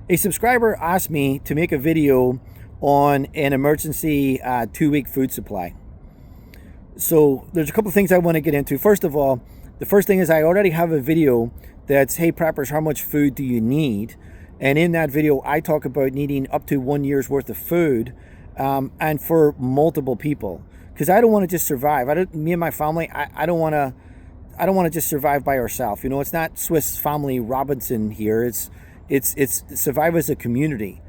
A subscriber asked me to make a video on an emergency 2-week food supply. So there's a couple of things I want to get into. First of all, the first thing is I already have a video that's, hey preppers, how much food do you need? And in that video, I talk about needing up to 1 year's worth of food, and for multiple people. Because I don't want to just survive. Me and my family, I don't want to just survive by ourselves. You know, it's not Swiss Family Robinson here. It's survive as a community,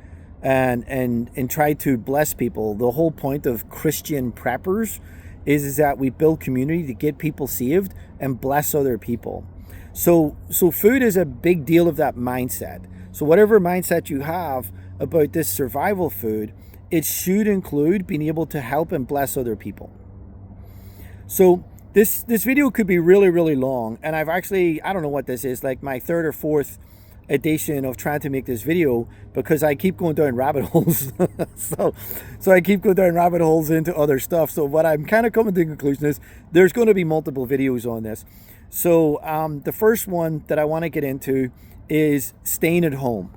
and try to bless people. The whole point of Christian preppers is that we build community to get people saved and bless other people. So food is a big deal of that mindset. So whatever mindset you have about this survival food, it should include being able to help and bless other people. So this video could be really, really long, and I've actually, I don't know what this is, like my third or fourth edition of trying to make this video, because I keep going down rabbit holes. so I keep going down rabbit holes into other stuff. So what I'm kind of coming to the conclusion is there's going to be multiple videos on this. So the first one that I want to get into is staying at home.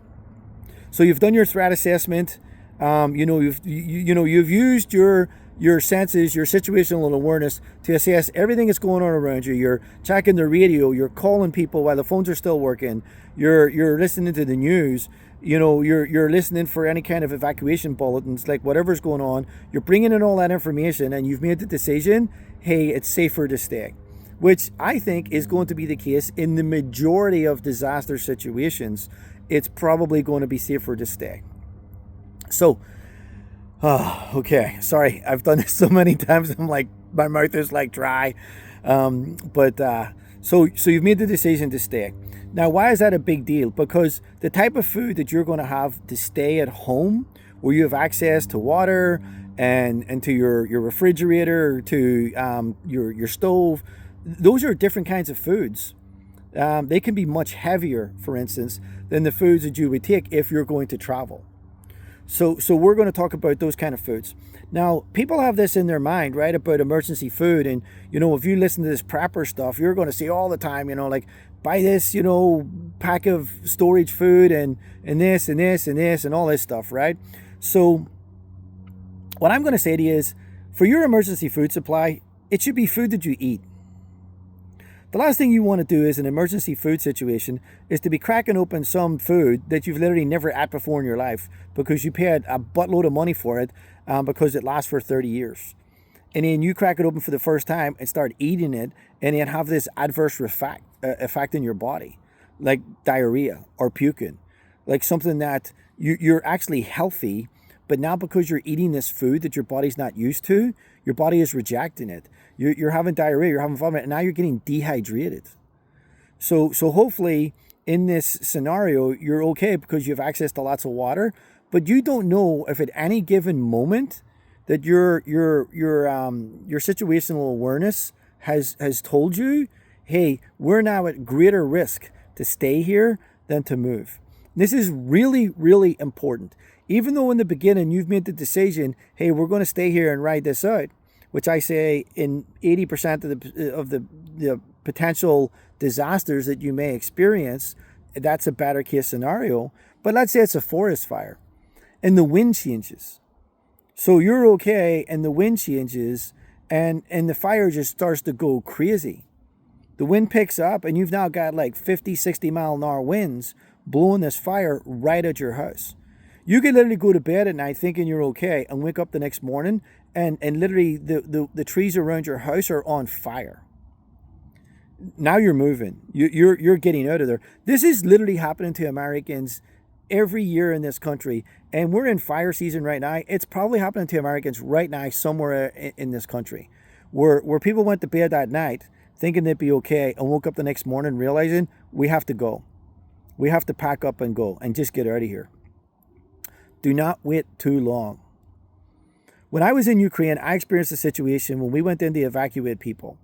So you've done your threat assessment. You've used your senses, your situational awareness to assess everything that's going on around you. You're checking the radio, you're calling people while the phones are still working, you're listening to the news, you're listening for any kind of evacuation bulletins, like whatever's going on. You're bringing in all that information, and you've made the decision, hey, it's safer to stay. Which I think is going to be the case in the majority of disaster situations. It's probably going to be safer to stay. So, okay, sorry, I've done this so many times, I'm like, my mouth is like dry. So you've made the decision to stay. Now, why is that a big deal? Because the type of food that you're going to have to stay at home, where you have access to water and to your refrigerator, to your stove, those are different kinds of foods. They can be much heavier, for instance, than the foods that you would take if you're going to travel. So we're going to talk about those kind of foods. Now, people have this in their mind, right, about emergency food. And, if you listen to this prepper stuff, you're going to see all the time, like, buy this, pack of storage food and this and this and this and all this stuff, right? So what I'm going to say to you is, for your emergency food supply, it should be food that you eat. The last thing you want to do is an emergency food situation is to be cracking open some food that you've literally never had before in your life, because you paid a buttload of money for it, because it lasts for 30 years. And then you crack it open for the first time and start eating it, and then have this adverse effect in your body, like diarrhea or puking, like something that you're actually healthy, but now because you're eating this food that your body's not used to, your body is rejecting it. You're having diarrhea, you're having vomit, and now you're getting dehydrated. So hopefully in this scenario, you're okay because you have access to lots of water, but you don't know if at any given moment that your situational awareness has told you, hey, we're now at greater risk to stay here than to move. This is really, really important. Even though in the beginning you've made the decision, hey, we're going to stay here and ride this out, which I say in 80% of the potential disasters that you may experience, that's a better case scenario. But let's say it's a forest fire and the wind changes. So you're okay and the wind changes and the fire just starts to go crazy. The wind picks up and you've now got like 50, 60 mile an hour winds blowing this fire right at your house. You can literally go to bed at night thinking you're okay and wake up the next morning and literally the trees around your house are on fire. Now you're moving. You're getting out of there. This is literally happening to Americans every year in this country. And we're in fire season right now. It's probably happening to Americans right now somewhere in this country where people went to bed that night thinking they'd be okay and woke up the next morning realizing we have to go. We have to pack up and go and just get out of here. Do not wait too long. When I was in Ukraine, I experienced a situation when we went in to evacuate people.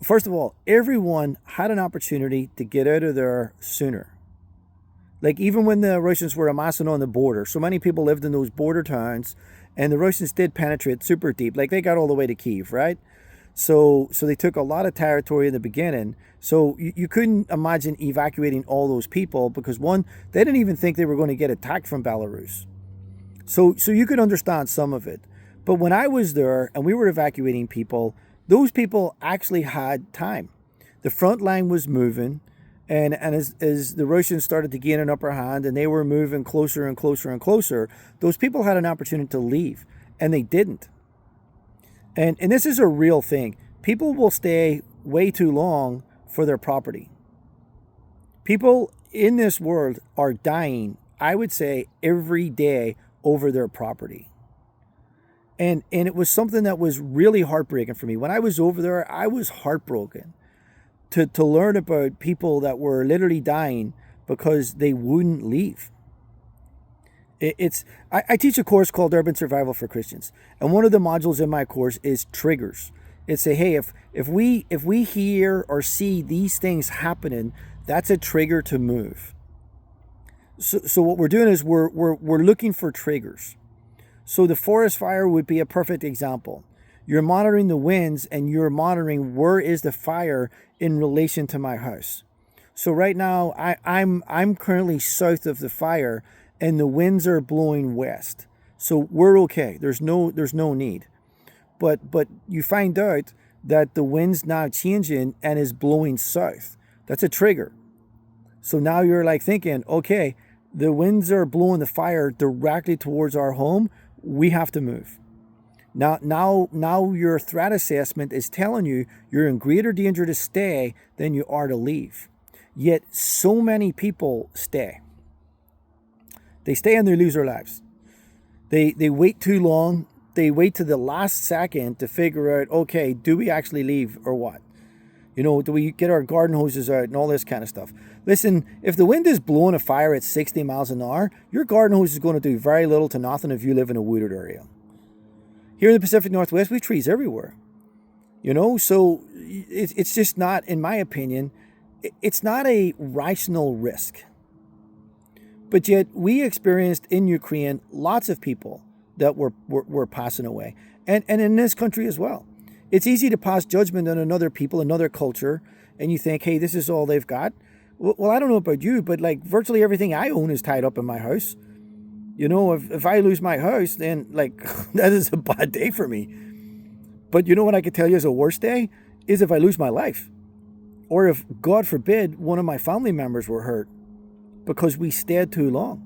First of all, everyone had an opportunity to get out of there sooner. Like even when the Russians were amassing on the border, so many people lived in those border towns, and the Russians did penetrate super deep. Like they got all the way to Kyiv, right? So they took a lot of territory in the beginning. So you couldn't imagine evacuating all those people because, one, they didn't even think they were going to get attacked from Belarus. So you could understand some of it. But when I was there and we were evacuating people, those people actually had time. The front line was moving, and as the Russians started to gain an upper hand and they were moving closer and closer and closer, those people had an opportunity to leave, and they didn't. And this is a real thing. People will stay way too long for their property. People in this world are dying, I would say, every day over their property. And it was something that was really heartbreaking for me. When I was over there, I was heartbroken to learn about people that were literally dying because they wouldn't leave. I teach a course called Urban Survival for Christians, and one of the modules in my course is triggers. It's say, hey, if we hear or see these things happening, that's a trigger to move. So what we're doing is we're looking for triggers. So the forest fire would be a perfect example. You're monitoring the winds and you're monitoring where is the fire in relation to my house. So right now I'm currently south of the fire and the winds are blowing west. So we're okay. There's no need. But you find out that the wind's now changing and is blowing south. That's a trigger. So now you're like thinking, okay, the winds are blowing the fire directly towards our home. We have to move. Now your threat assessment is telling you you're in greater danger to stay than you are to leave. Yet so many people stay. They stay and they lose their lives. They wait too long. They wait to the last second to figure out, okay, do we actually leave or what? You know, do we get our garden hoses out and all this kind of stuff? Listen, if the wind is blowing a fire at 60 miles an hour, your garden hose is going to do very little to nothing if you live in a wooded area. Here in the Pacific Northwest, we have trees everywhere. You know, so it's just not, in my opinion, it's not a rational risk. But yet we experienced in Ukraine lots of people that were passing away. And in this country as well. It's easy to pass judgment on another people, another culture, and you think, hey, this is all they've got. Well, I don't know about you, but like virtually everything I own is tied up in my house. You know, if I lose my house, then like that is a bad day for me. But you know what I could tell you is a worse day? Is if I lose my life. Or if, God forbid, one of my family members were hurt because we stayed too long.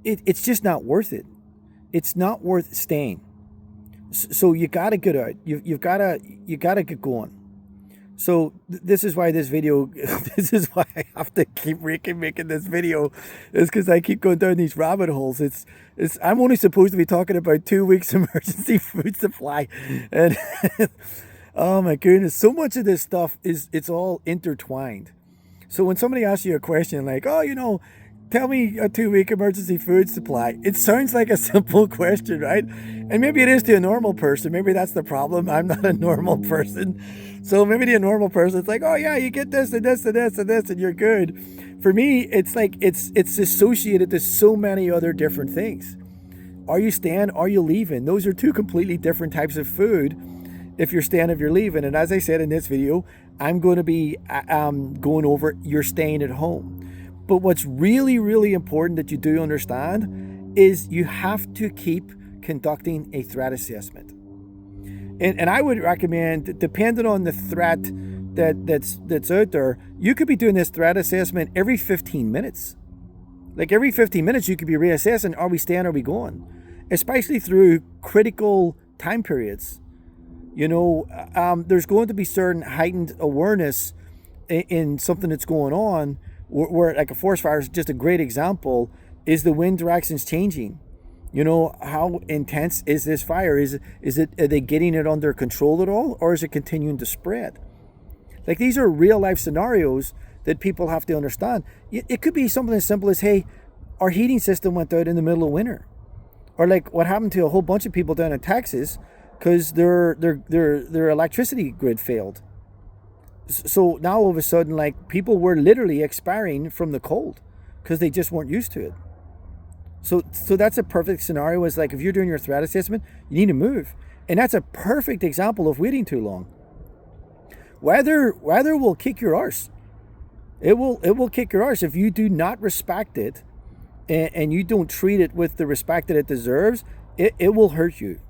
It's just not worth it. It's not worth staying. So you got to get out. You've got to get going. So this is why this video, this is why I have to keep making this video, is because I keep going down these rabbit holes. I'm only supposed to be talking about 2 weeks emergency food supply, and oh my goodness, so much of this stuff it's all intertwined. So when somebody asks you a question like, oh, you know, tell me a 2-week emergency food supply, it sounds like a simple question, right? And maybe it is to a normal person. Maybe that's the problem. I'm not a normal person. So maybe to a normal person, it's like, oh yeah, you get this and this and this and this and you're good. For me, it's like, it's associated to so many other different things. Are you staying? Are you leaving? Those are two completely different types of food. If you're staying, if you're leaving. And as I said in this video, I'm going to be going over you're staying at home. But what's really, really important that you do understand is you have to keep conducting a threat assessment. And I would recommend, depending on the threat that's out there, you could be doing this threat assessment every 15 minutes. Like every 15 minutes, you could be reassessing, are we staying, are we going? Especially through critical time periods. You know, there's going to be certain heightened awareness in something that's going on, where like a forest fire is just a great example. Is the wind directions changing? You know, how intense is this fire? Is it, are they getting it under control at all, or is it continuing to spread? Like, these are real life scenarios that people have to understand. It could be something as simple as, hey, our heating system went out in the middle of winter. Or like what happened to a whole bunch of people down in Texas because their electricity grid failed. So now all of a sudden, like, people were literally expiring from the cold because they just weren't used to it. So that's a perfect scenario. Is like, if you're doing your threat assessment, you need to move. And that's a perfect example of waiting too long. Weather will kick your arse. It will kick your arse if you do not respect it, and you don't treat it with the respect that it deserves. It will hurt you.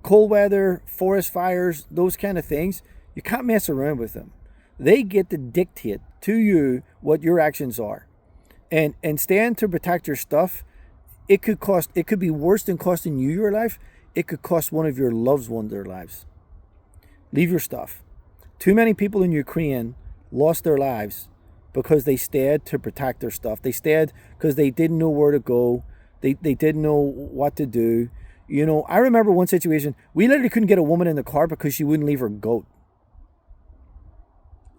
Cold weather, forest fires, those kind of things, you can't mess around with them. They get to dictate to you what your actions are. And stand to protect your stuff. It could be worse than costing you your life. It could cost one of your loved ones their lives. Leave your stuff. Too many people in Ukraine lost their lives because they stayed to protect their stuff. They stayed because they didn't know where to go. They didn't know what to do. You know, I remember one situation, we literally couldn't get a woman in the car because she wouldn't leave her goat.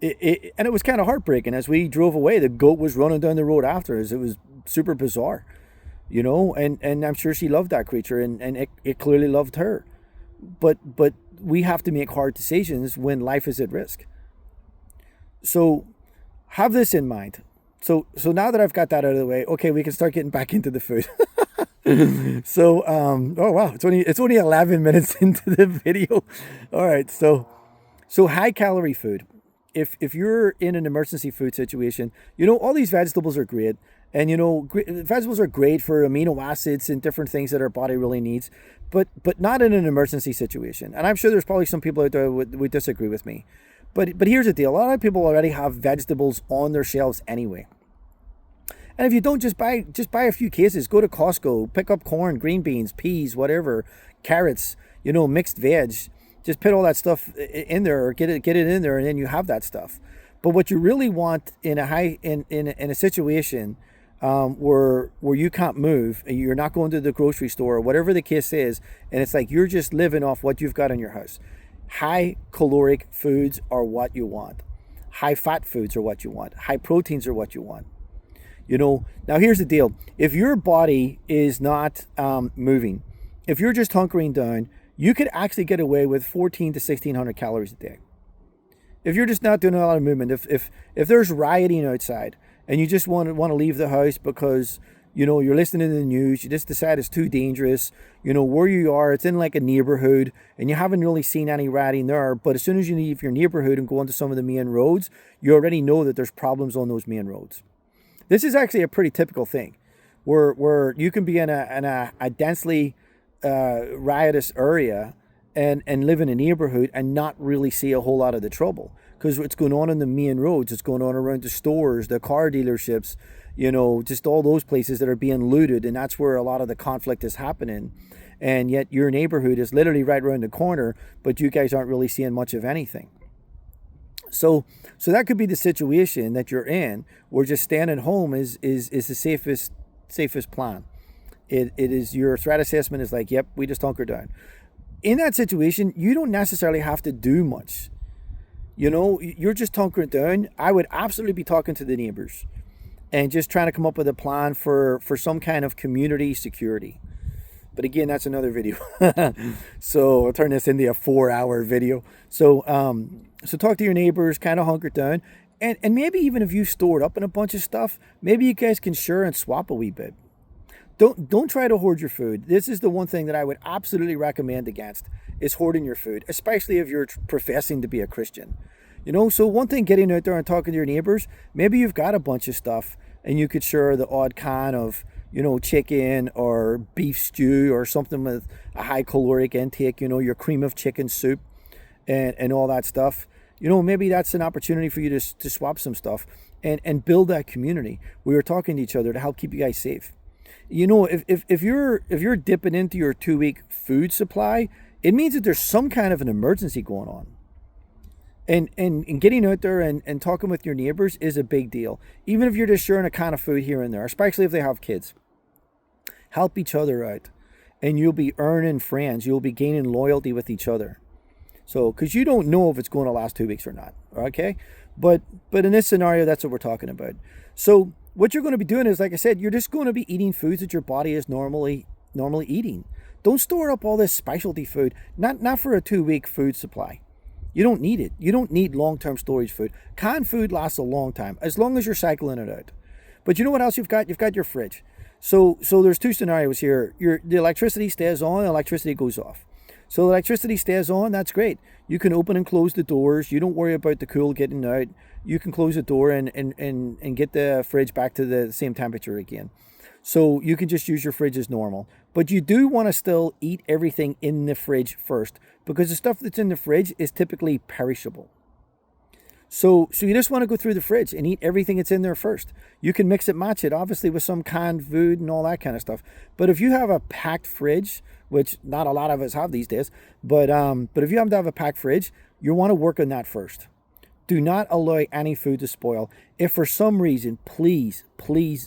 And it was kind of heartbreaking. As we drove away, the goat was running down the road after us. It was super bizarre, you know, and I'm sure she loved that creature, and it clearly loved her. But we have to make hard decisions when life is at risk. So have this in mind. So now that I've got that out of the way, okay, we can start getting back into the food. So, oh wow, it's only 11 minutes into the video. All right, so high calorie food. If you're in an emergency food situation, you know, all these vegetables are great. And, you know, vegetables are great for amino acids and different things that our body really needs, but not in an emergency situation. And I'm sure there's probably some people out there who would disagree with me. But here's the deal. A lot of people already have vegetables on their shelves anyway. And if you don't, just buy a few cases. Go to Costco, pick up corn, green beans, peas, whatever, carrots, you know, mixed veg. Just put all that stuff in there, or get it in there, and then you have that stuff. But what you really want in a situation where you can't move, and you're not going to the grocery store, or whatever the case is, and it's like you're just living off what you've got in your house. High caloric foods are what you want. High fat foods are what you want. High proteins are what you want. You know, now here's the deal. If your body is not moving, if you're just hunkering down, you could actually get away with 14 to 1600 calories a day. If you're just not doing a lot of movement, if there's rioting outside and you just want to leave the house because, you know, you're listening to the news, you just decide it's too dangerous, you know, where you are, it's in like a neighborhood and you haven't really seen any rioting there, but as soon as you leave your neighborhood and go onto some of the main roads, you already know that there's problems on those main roads. This is actually a pretty typical thing where you can be in a densely riotous area and live in a neighborhood and not really see a whole lot of the trouble, because what's going on in the main roads, it's going on around the stores, the car dealerships, you know, just all those places that are being looted, and that's where a lot of the conflict is happening. And yet your neighborhood is literally right around the corner, but you guys aren't really seeing much of anything. So that could be the situation that you're in, where just staying at home is the safest plan. It is, your threat assessment is like, yep, we just hunker down. In that situation, you don't necessarily have to do much. You know, you're just hunkering down. I would absolutely be talking to the neighbors and just trying to come up with a plan for some kind of community security. But again, that's another video. So I'll turn this into a 4-hour video. So talk to your neighbors, kind of hunker down. And maybe even if you stored up in a bunch of stuff, maybe you guys can share and swap a wee bit. Don't try to hoard your food. This is the one thing that I would absolutely recommend against, is hoarding your food, especially if you're professing to be a Christian. You know, so one thing, getting out there and talking to your neighbors, maybe you've got a bunch of stuff and you could share the odd can of, you know, chicken or beef stew or something with a high caloric intake, you know, your cream of chicken soup and all that stuff. You know, maybe that's an opportunity for you to swap some stuff and build that community where you're talking to each other to help keep you guys safe. You know, if you're dipping into your 2-week food supply, it means that there's some kind of an emergency going on. And getting out there and talking with your neighbors is a big deal. Even if you're just sharing a can of food here and there, especially if they have kids. Help each other out. And you'll be earning friends. You'll be gaining loyalty with each other. So, because you don't know if it's going to last 2 weeks or not. Okay? But in this scenario, that's what we're talking about. So what you're going to be doing is, like I said, you're just going to be eating foods that your body is normally eating. Don't store up all this specialty food. Not for a 2-week food supply. You don't need it. You don't need long-term storage food. Canned food lasts a long time, as long as you're cycling it out. But you know what else you've got? You've got your fridge. So there's two scenarios here. The electricity stays on, electricity goes off. So electricity stays on, that's great. You can open and close the doors. You don't worry about the cool getting out. You can close the door and get the fridge back to the same temperature again. So you can just use your fridge as normal. But you do want to still eat everything in the fridge first, because the stuff that's in the fridge is typically perishable. So you just want to go through the fridge and eat everything that's in there first. You can mix it, match it, obviously, with some canned food and all that kind of stuff. But if you have a packed fridge, which not a lot of us have these days, but if you happen to have a packed fridge, you want to work on that first. Do not allow any food to spoil. If for some reason, please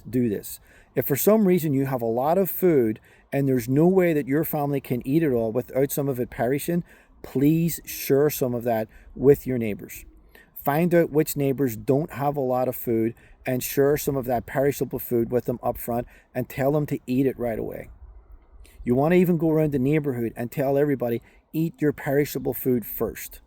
do this. If for some reason you have a lot of food and there's no way that your family can eat it all without some of it perishing, please share some of that with your neighbors. Find out which neighbors don't have a lot of food and share some of that perishable food with them up front and tell them to eat it right away. You want to even go around the neighborhood and tell everybody, eat your perishable food first.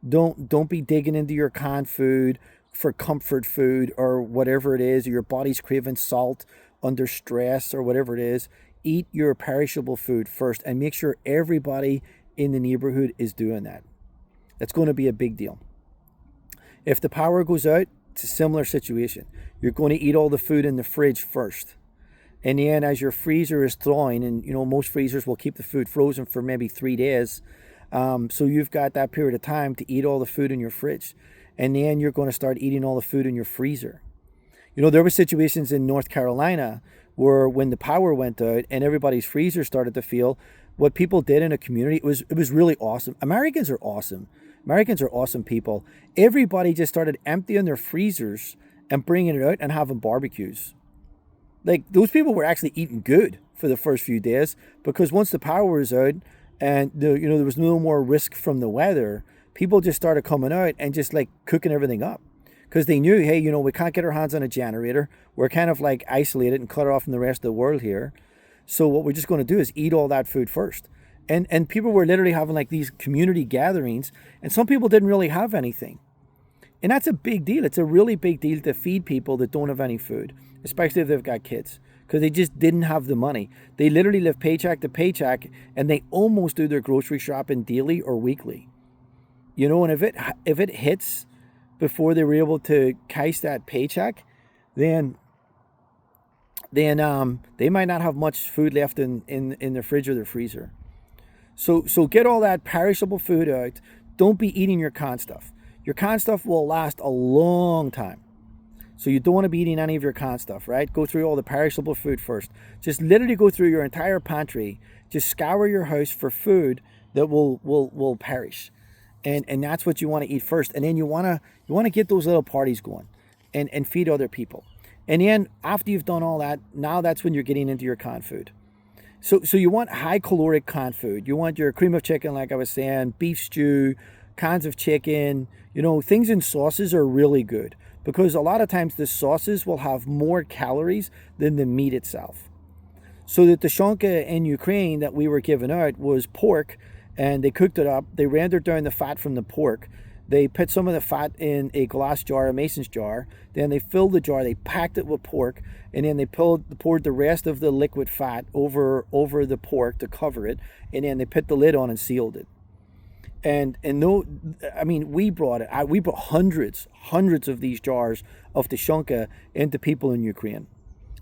Don't be digging into your canned food for comfort food or whatever it is, or your body's craving salt under stress or whatever it is. Eat your perishable food first and make sure everybody in the neighborhood is doing that. That's going to be a big deal. If the power goes out, it's a similar situation. You're going to eat all the food in the fridge first. In the end, as your freezer is thawing, and most freezers will keep the food frozen for maybe 3 days, so you've got that period of time to eat all the food in your fridge. In the end, you're going to start eating all the food in your freezer. There were situations in North Carolina where when the power went out and everybody's freezer started to fail, what people did in a community, it was really awesome. Americans are awesome. Americans are awesome people. Everybody just started emptying their freezers and bringing it out and having barbecues. Like, those people were actually eating good for the first few days, because once the power was out and there was no more risk from the weather, people just started coming out and just like cooking everything up, because they knew, hey, we can't get our hands on a generator. We're kind of like isolated and cut off from the rest of the world here. So what we're just going to do is eat all that food first. And people were literally having like these community gatherings, and some people didn't really have anything. And that's a big deal. It's a really big deal to feed people that don't have any food, especially if they've got kids, because they just didn't have the money. They literally live paycheck to paycheck, and they almost do their grocery shopping daily or weekly. And if it hits before they were able to cash that paycheck, then they might not have much food left in their fridge or their freezer. So get all that perishable food out. Don't be eating your canned stuff. Your canned stuff will last a long time. So you don't want to be eating any of your canned stuff, right? Go through all the perishable food first. Just literally go through your entire pantry. Just scour your house for food that will perish. And that's what you want to eat first. And then you want to get those little parties going and feed other people. And then after you've done all that, now that's when you're getting into your canned food. So you want high caloric canned food. You want your cream of chicken, like I was saying, beef stew, cans of chicken. Things in sauces are really good, because a lot of times the sauces will have more calories than the meat itself. So the tushonka in Ukraine that we were giving out was pork, and they cooked it up. They rendered down the fat from the pork. They put some of the fat in a glass jar, a Mason's jar. Then they filled the jar, they packed it with pork, and then they poured the rest of the liquid fat over the pork to cover it, and then they put the lid on and sealed it. We brought hundreds of these jars of tushonka into people in Ukraine,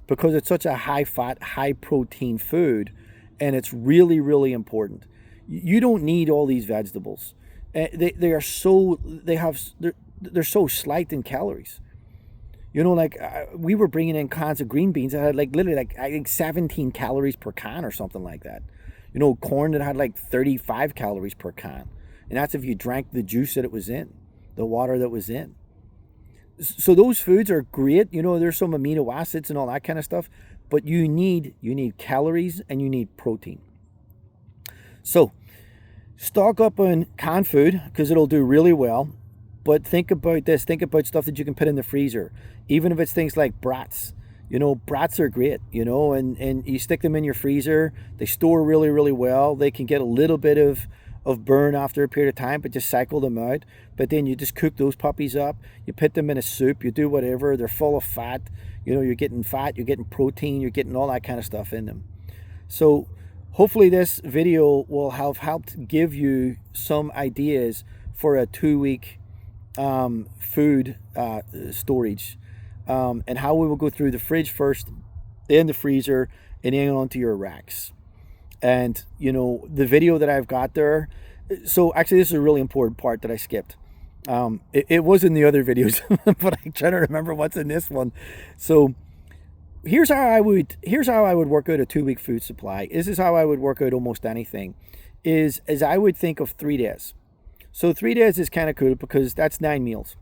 because it's such a high fat, high protein food, and it's really, really important. You don't need all these vegetables. They're so slight in calories. We were bringing in cans of green beans that had literally I think 17 calories per can or something like that. Corn that had 35 calories per can. And that's if you drank the juice that it was in, the water that was in. So those foods are great. There's some amino acids and all that kind of stuff, but you need calories and you need protein. So stock up on canned food, because it'll do really well. But think about this. Think about stuff that you can put in the freezer. Even if it's things like brats. Brats are great, and you stick them in your freezer. They store really, really well. They can get a little bit of burn after a period of time, but just cycle them out. But then you just cook those puppies up. You put them in a soup. You do whatever. They're full of fat. You're getting fat. You're getting protein. You're getting all that kind of stuff in them. So hopefully this video will have helped give you some ideas for a 2-week food storage, and how we will go through the fridge first, then the freezer, and then onto your racks. And the video that I've got there, so actually this is a really important part that I skipped. It was in the other videos, but I'm trying to remember what's in this one. So here's how I would work out a 2-week food supply. This is how I would work out almost anything. Is I would think of 3 days. So 3 days is kind of cool because that's 9 meals.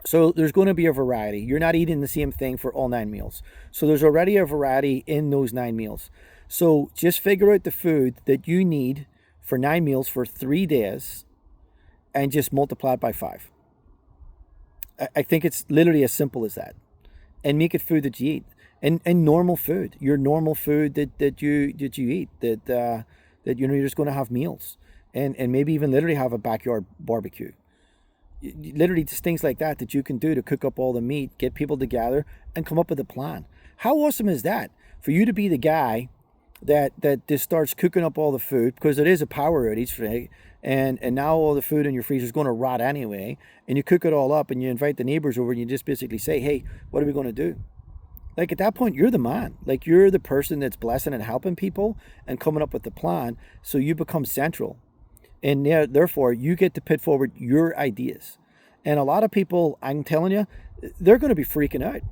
So there's going to be a variety. You're not eating the same thing for all 9 meals. So there's already a variety in those 9 meals. So just figure out the food that you need for 9 meals for 3 days and just multiply it by 5. I think it's literally as simple as that. And make it food that you eat. And normal food. Your normal food that you eat. That you're just going to have meals. And maybe even literally have a backyard barbecue. Literally just things like that you can do to cook up all the meat, get people together, and come up with a plan. How awesome is that? For you to be the guy that just starts cooking up all the food, because it is a power outage, right? And now all the food in your freezer is going to rot anyway, and you cook it all up and you invite the neighbors over and you just basically say, hey, what are we going to do? Like at that point, you're the man. Like you're the person that's blessing and helping people and coming up with the plan, so you become central. And therefore, you get to put forward your ideas. And a lot of people, I'm telling you, they're going to be freaking out.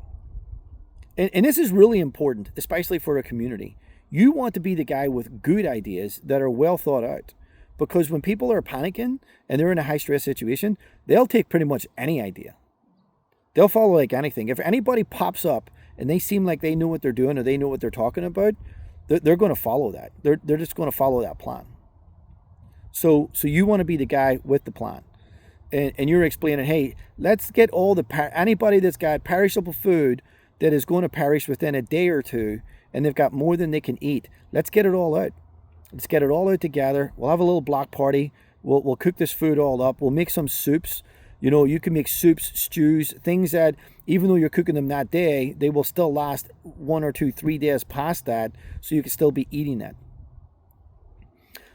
And this is really important, especially for a community. You want to be the guy with good ideas that are well thought out. Because when people are panicking and they're in a high stress situation, they'll take pretty much any idea. They'll follow like anything. If anybody pops up and they seem like they know what they're doing or they know what they're talking about, they're going to follow that. They're just going to follow that plan. So you want to be the guy with the plan. And you're explaining, hey, let's get all anybody that's got perishable food that is going to perish within a day or two, and they've got more than they can eat. Let's get it all out. Let's get it all out together. We'll have a little block party. We'll cook this food all up. We'll make some soups. You can make soups, stews, things that even though you're cooking them that day, they will still last 1 or 2, 3 days past that, so you can still be eating that.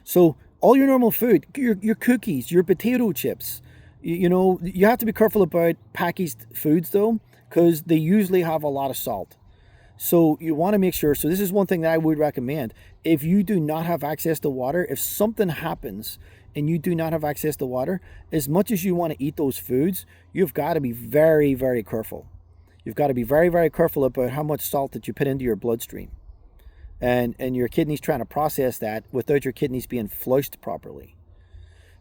So all your normal food, your cookies, your potato chips, you have to be careful about packaged foods though, because they usually have a lot of salt. So you want to make sure, so this is one thing that I would recommend. If you do not have access to water, if something happens and you do not have access to water, as much as you want to eat those foods, you've got to be very, very careful. You've got to be very, very careful about how much salt that you put into your bloodstream. And your kidneys trying to process that without your kidneys being flushed properly.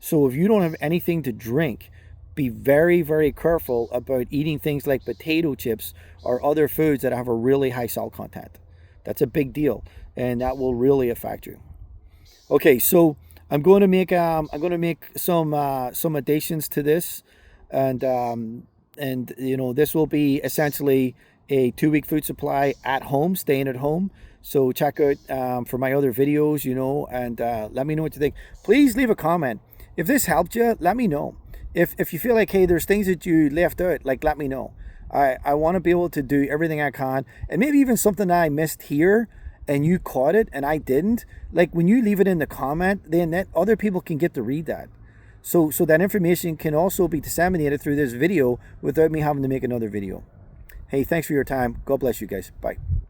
So if you don't have anything to drink, be very, very careful about eating things like potato chips or other foods that have a really high salt content. That's a big deal, and that will really affect you. Okay, so I'm going to make some additions to this, and this will be essentially a 2-week food supply at home, staying at home. So check out for my other videos, and let me know what you think. Please leave a comment. If this helped you, let me know. If you feel like, hey, there's things that you left out, like, let me know. I want to be able to do everything I can, and maybe even something that I missed here and you caught it and I didn't. Like when you leave it in the comment, then that other people can get to read that. So that information can also be disseminated through this video without me having to make another video. Hey, thanks for your time. God bless you guys. Bye.